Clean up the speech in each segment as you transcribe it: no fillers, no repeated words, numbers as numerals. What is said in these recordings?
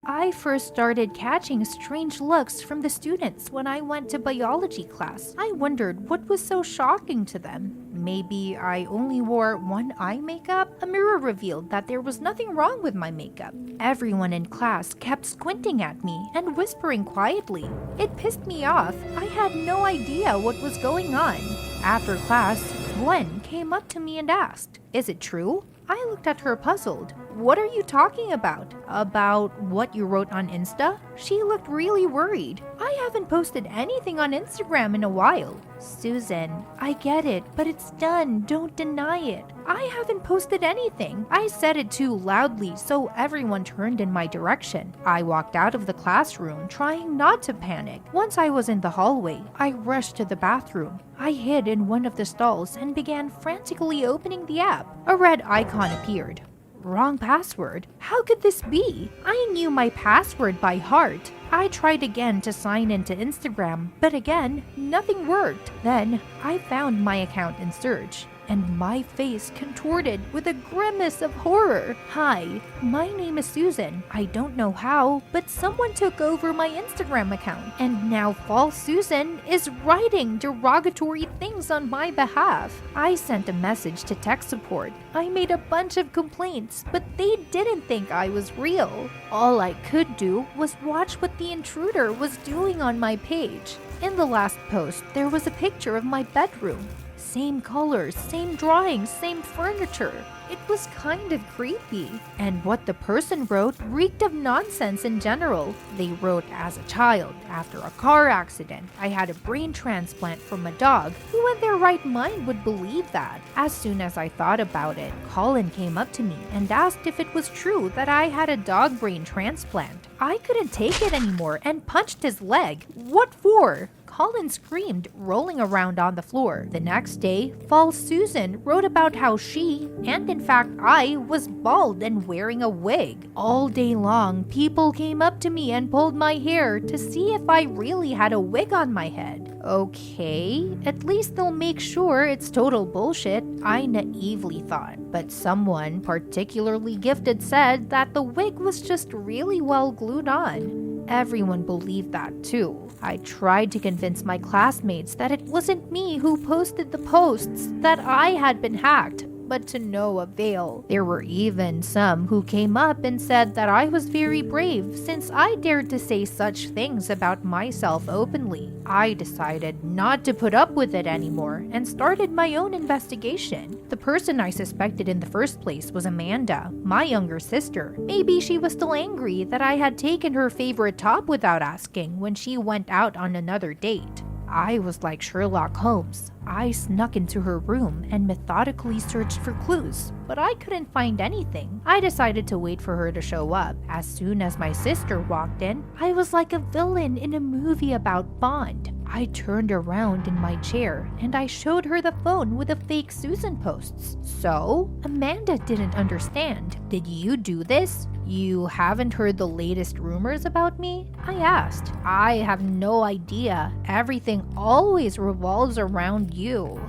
I first started catching strange looks from the students when I went to biology class. I wondered what was so shocking to them. Maybe I only wore one eye makeup? A mirror revealed that there was nothing wrong with my makeup. Everyone in class kept squinting at me and whispering quietly. It pissed me off. I had no idea what was going on. After class, Gwen came up to me and asked, "Is it true?" I looked at her puzzled. "What are you talking about? About what you wrote on Insta?" She looked really worried. "I haven't posted anything on Instagram in a while." "Susan, I get it, but it's done. Don't deny it." "I haven't posted anything." I said it too loudly, so everyone turned in my direction. I walked out of the classroom, trying not to panic. Once I was in the hallway, I rushed to the bathroom. I hid in one of the stalls and began frantically opening the app. A red icon appeared. Wrong password? How could this be? I knew my password by heart. I tried again to sign into Instagram, but again, nothing worked. Then, I found my account in search, and my face contorted with a grimace of horror. "Hi, my name is Susan. I don't know how, but someone took over my Instagram account, and now false Susan is writing derogatory things on my behalf." I sent a message to tech support. I made a bunch of complaints, but they didn't think I was real. All I could do was watch what the intruder was doing on my page. In the last post, there was a picture of my bedroom. Same colors, same drawings, same furniture. It was kind of creepy. And what the person wrote reeked of nonsense in general. They wrote, "As a child, after a car accident, I had a brain transplant from a dog." Who in their right mind would believe that? As soon as I thought about it, Colin came up to me and asked if it was true that I had a dog brain transplant. I couldn't take it anymore and punched his leg. What for? Colin screamed, rolling around on the floor. The next day, false Susan wrote about how she, and in fact I, was bald and wearing a wig. All day long, people came up to me and pulled my hair to see if I really had a wig on my head. Okay, at least they'll make sure it's total bullshit, I naively thought. But someone particularly gifted said that the wig was just really well glued on. Everyone believed that too. I tried to convince my classmates that it wasn't me who posted the posts, that I had been hacked, but to no avail. There were even some who came up and said that I was very brave since I dared to say such things about myself openly. I decided not to put up with it anymore and started my own investigation. The person I suspected in the first place was Amanda, my younger sister. Maybe she was still angry that I had taken her favorite top without asking when she went out on another date. I was like Sherlock Holmes. I snuck into her room and methodically searched for clues, but I couldn't find anything. I decided to wait for her to show up. As soon as my sister walked in, I was like a villain in a movie about Bond. I turned around in my chair and I showed her the phone with the fake Susan posts. So, Amanda didn't understand. "Did you do this? You haven't heard the latest rumors about me?" I asked. "I have no idea. Everything always revolves around you."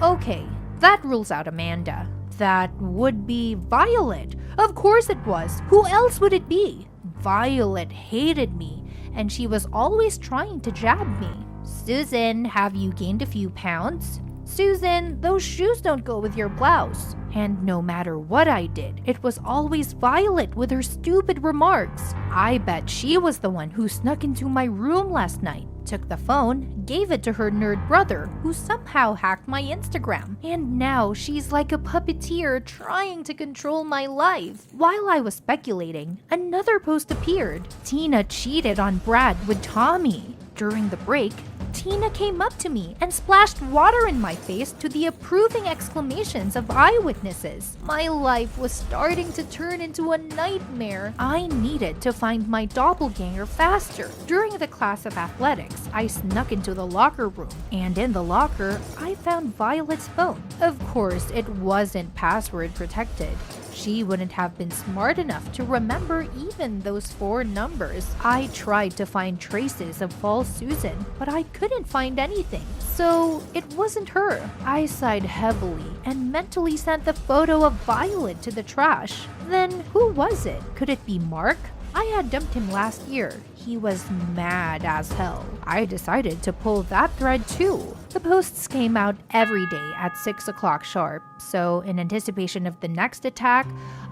Okay, that rules out Amanda. That would be Violet. Of course it was. Who else would it be? Violet hated me, and she was always trying to jab me. "Susan, have you gained a few pounds?" "Susan, those shoes don't go with your blouse." And no matter what I did, it was always Violet with her stupid remarks. I bet she was the one who snuck into my room last night, took the phone, gave it to her nerd brother, who somehow hacked my Instagram. And now she's like a puppeteer trying to control my life. While I was speculating, another post appeared. Tina cheated on Brad with Tommy. During the break, Tina came up to me and splashed water in my face to the approving exclamations of eyewitnesses. My life was starting to turn into a nightmare. I needed to find my doppelganger faster. During the class of athletics, I snuck into the locker room, and in the locker, I found Violet's phone. Of course, it wasn't password protected. She wouldn't have been smart enough to remember even those 4 numbers. I tried to find traces of false Susan, but I couldn't find anything. So it wasn't her. I sighed heavily and mentally sent the photo of Violet to the trash. Then who was it? Could it be Mark? I had dumped him last year. He was mad as hell. I decided to pull that thread too. The posts came out every day at 6 o'clock sharp, so in anticipation of the next attack,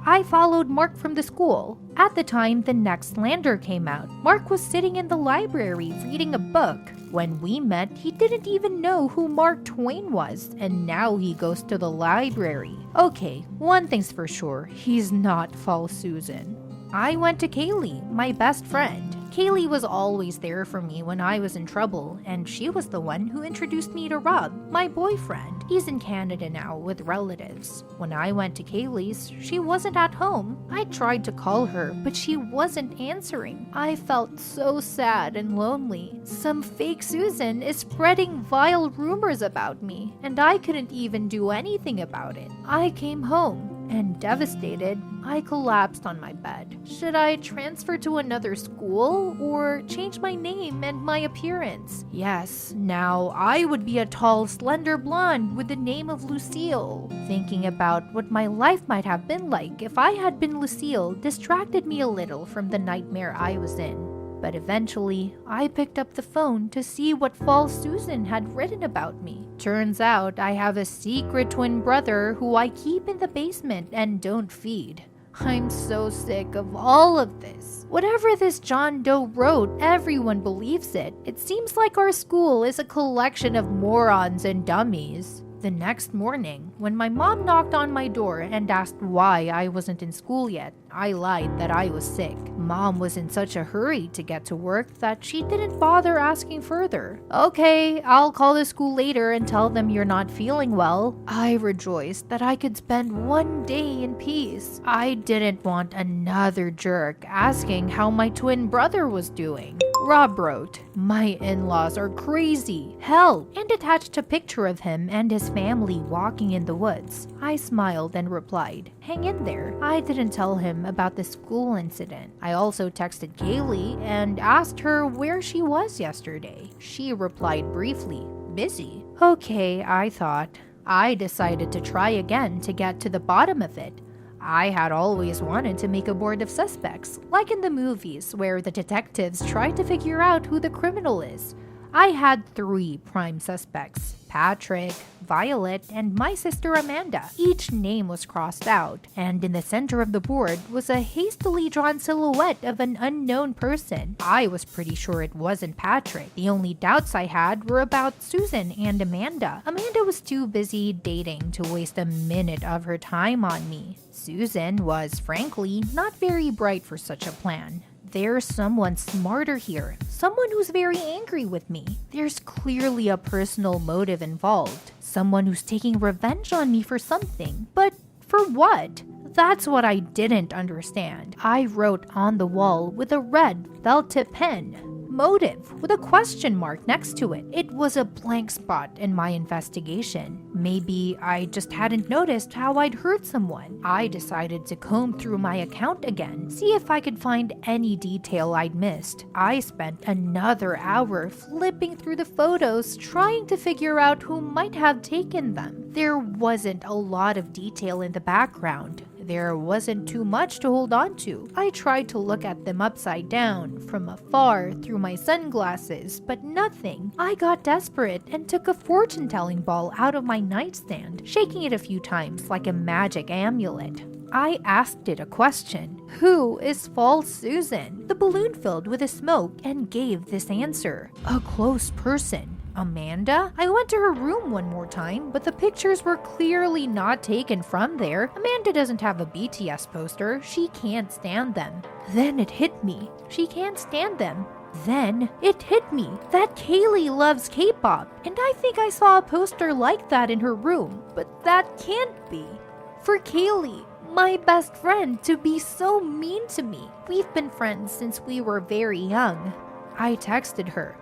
I followed Mark from the school. At the time the next slander came out, Mark was sitting in the library reading a book. When we met, he didn't even know who Mark Twain was, and now he goes to the library. Okay, one thing's for sure, he's not false Susan. I went to Kaylee, my best friend. Kaylee was always there for me when I was in trouble, and she was the one who introduced me to Rob, my boyfriend. He's in Canada now with relatives. When I went to Kaylee's, she wasn't at home. I tried to call her, but she wasn't answering. I felt so sad and lonely. Some fake Susan is spreading vile rumors about me, and I couldn't even do anything about it. I came home, and devastated, I collapsed on my bed. Should I transfer to another school or change my name and my appearance? Yes, now I would be a tall, slender blonde with the name of Lucille. Thinking about what my life might have been like if I had been Lucille distracted me a little from the nightmare I was in. But eventually, I picked up the phone to see what false Susan had written about me. Turns out I have a secret twin brother who I keep in the basement and don't feed. I'm so sick of all of this. Whatever this John Doe wrote, everyone believes it. It seems like our school is a collection of morons and dummies. The next morning, when my mom knocked on my door and asked why I wasn't in school yet, I lied that I was sick. Mom was in such a hurry to get to work that she didn't bother asking further. Okay, I'll call the school later and tell them you're not feeling well. I rejoiced that I could spend one day in peace. I didn't want another jerk asking how my twin brother was doing. Rob wrote, "My in-laws are crazy. Help!" and attached a picture of him and his family walking in the woods. I smiled and replied, "Hang in there." I didn't tell him about the school incident. I also texted Kaylee and asked her where she was yesterday. She replied briefly, "Busy." Okay, I thought. I decided to try again to get to the bottom of it. I had always wanted to make a board of suspects, like in the movies where the detectives try to figure out who the criminal is. I had 3 prime suspects: Patrick, Violet, and my sister Amanda. Each name was crossed out, and in the center of the board was a hastily drawn silhouette of an unknown person. I was pretty sure it wasn't Patrick. The only doubts I had were about Susan and Amanda. Amanda was too busy dating to waste a minute of her time on me. Susan was, frankly, not very bright for such a plan. There's someone smarter here, someone who's very angry with me. There's clearly a personal motive involved, someone who's taking revenge on me for something. But for what? That's what I didn't understand. I wrote on the wall with a red felt-tip pen, "Motive," with a question mark next to it. It was a blank spot in my investigation. Maybe I just hadn't noticed how I'd hurt someone. I decided to comb through my account again, see if I could find any detail I'd missed. I spent another hour flipping through the photos, trying to figure out who might have taken them. There wasn't a lot of detail in the background. There wasn't too much to hold on to. I tried to look at them upside down, from afar, through my sunglasses, but nothing. I got desperate and took a fortune-telling ball out of my nightstand, shaking it a few times like a magic amulet. I asked it a question. Who is false Susan? The balloon filled with a smoke and gave this answer. A close person. Amanda? I went to her room one more time, but the pictures were clearly not taken from there. Amanda doesn't have a BTS poster. She can't stand them. Then it hit me. She can't stand them. Then it hit me that Kaylee loves K-pop, and I think I saw a poster like that in her room, but that can't be. For Kaylee, my best friend, to be so mean to me. We've been friends since we were very young. I texted her,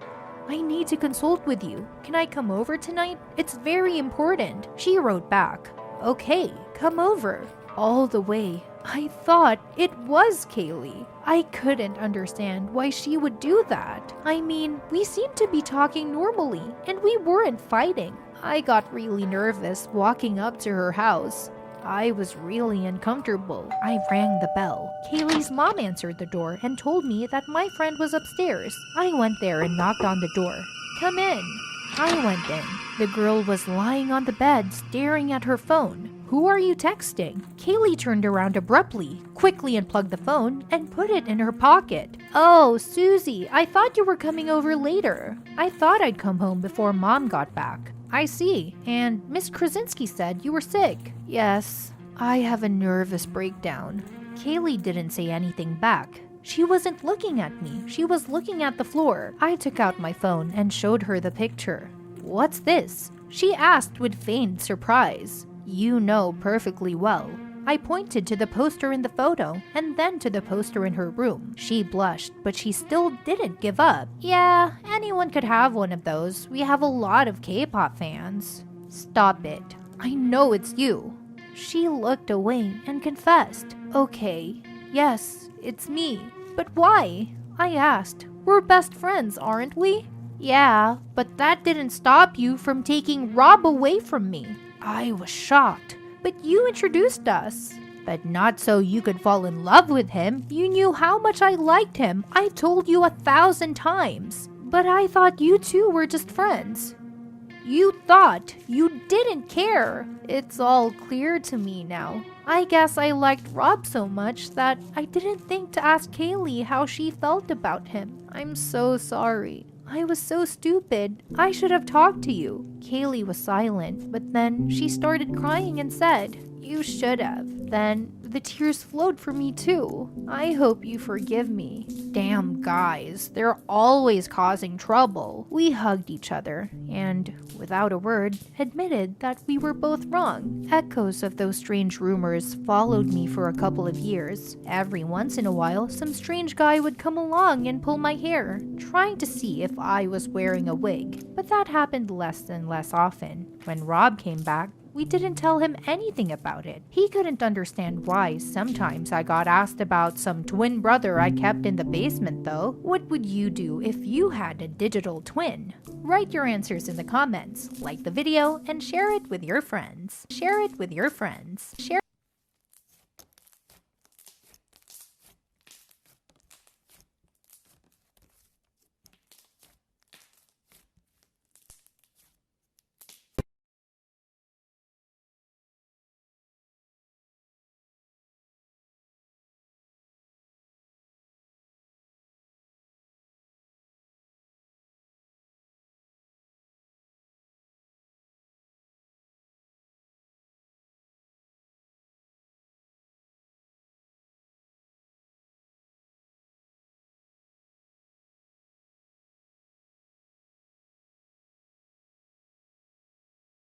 "I need to consult with you. Can I come over tonight? It's very important." She wrote back, "Okay, come over." All the way, I thought it was Kaylee. I couldn't understand why she would do that. I mean, we seemed to be talking normally, and we weren't fighting. I got really nervous walking up to her house. I was really uncomfortable. I rang the bell. Kaylee's mom answered the door and told me that my friend was upstairs. I went there and knocked on the door. Come in. I went in. The girl was lying on the bed, staring at her phone. Who are you texting? Kaylee turned around abruptly, quickly unplugged the phone, and put it in her pocket. Oh, Susie, I thought you were coming over later. I thought I'd come home before Mom got back. I see. And Miss Krasinski said you were sick. Yes, I have a nervous breakdown. Kaylee didn't say anything back. She wasn't looking at me. She was looking at the floor. I took out my phone and showed her the picture. What's this? She asked with feigned surprise. You know perfectly well. I pointed to the poster in the photo and then to the poster in her room. She blushed, but she still didn't give up. Yeah, anyone could have one of those. We have a lot of K-pop fans. Stop it. I know it's you. She looked away and confessed. Okay, yes, it's me. But why? I asked. We're best friends, aren't we? Yeah, but that didn't stop you from taking Rob away from me. I was shocked. But you introduced us. But not so you could fall in love with him. You knew how much I liked him. I told you 1,000 times. But I thought you two were just friends. You thought. You didn't care. It's all clear to me now. I guess I liked Rob so much that I didn't think to ask Kaylee how she felt about him. I'm so sorry. I was so stupid. I should have talked to you. Kaylee was silent, but then she started crying and said, You should have. Then the tears flowed for me too. I hope you forgive me. Damn guys, they're always causing trouble. We hugged each other and, without a word, admitted that we were both wrong. Echoes of those strange rumors followed me for a couple of years. Every once in a while, some strange guy would come along and pull my hair, trying to see if I was wearing a wig. But that happened less and less often. When Rob came back, we didn't tell him anything about it. He couldn't understand why sometimes I got asked about some twin brother I kept in the basement though. What would you do if you had a digital twin? Write your answers in the comments, like the video, and share it with your friends. Share it with your friends. Share